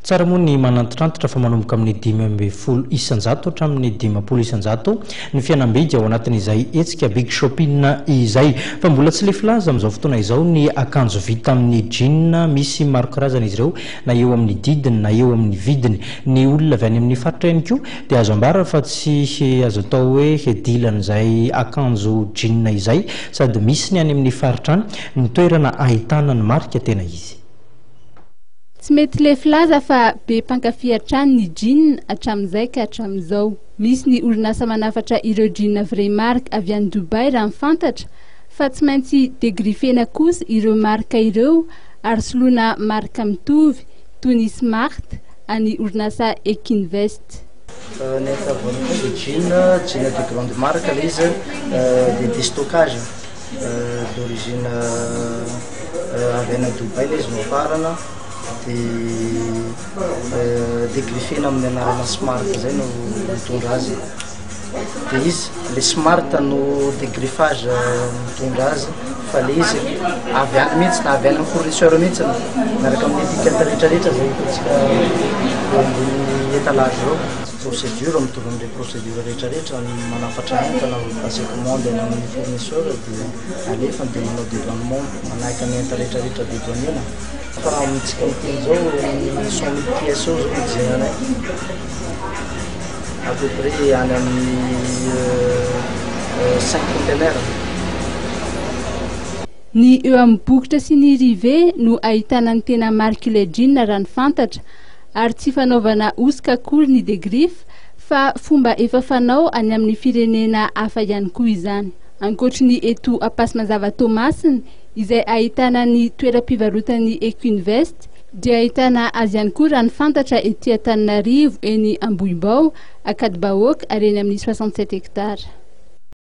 Tsara moa ny manantitrantitra fa manomboka amin'ny 5 isanjato hatramin'ny 10 isanjato ny fianambidy ao anatin'izay etsika big shopping izay fa mbola tsy le filaza amin'izao fotoana izao ny akanjo vita amin'ny jean misy maro karazana izy ireo na eo amin'ny didiny na eo amin'ny vidiny ny olona avy any amin'ny faritra ihany koa dia azo ambara fa tsy azo atao hoe hedilan'izay akanjo jean izay sady misy ny any amin'ny faritra any ny toerana ahitana ny marika tena izy. Tsy mety le filaza fa be mpankafy hatrany ny jean hatramin'izay ka hatramin'izao. Misy ny orinasa manafatra ireo jean vrai marque avy any Dubai raha mifantatra fa tsy maintsy degrifena kosa ireo marika ireo ary soloina marika mitovy toy ny Smart any orinasa Ekinvest. Ny ankavany koa jean de grande marque le izy de déstockage d'origine avy any Dubai le izy no farana degrifena amin'ny anarana Smart zay no mitondra azy de izy le Smart no degrifage mitondra azy fa le izy avy any mihitsy na avy any amin'ny fournisseur mihitsy miaraka amin'ny étiquette rehetrarehetra zay hitantsika amin'ny étalage eo. Procédure mitovy amin'ireo procédure rehetrarehetra manafatra entana passer commande amin'ny fournisseur dia alefa dia manao dédouanement manahaka ny enta rehetrarehetra dédouanena fa raha amintsika miteny zao 100 000 pièces eo zao mijery à peu près any amin'ny 5 conteneurs. Ny eo amin'ny bokotra sy ny rive no ahitana ny tena marika ilay jean raha ny fantatra ary tsy fanaovana osika akory ny degrif fa fomba efa fanao any amin'ny firenena hafa ihany koa izany. Ankoatra ny eto Ampasimazava Tomasiny izay ahitana ny toeram-pivarotany Ekinvest dia ahitana azy ihany koa raha ny fantatra ety Antananarivo eny Ambohibao, Akadibahoaka ary eny amin'ny 67 hectares.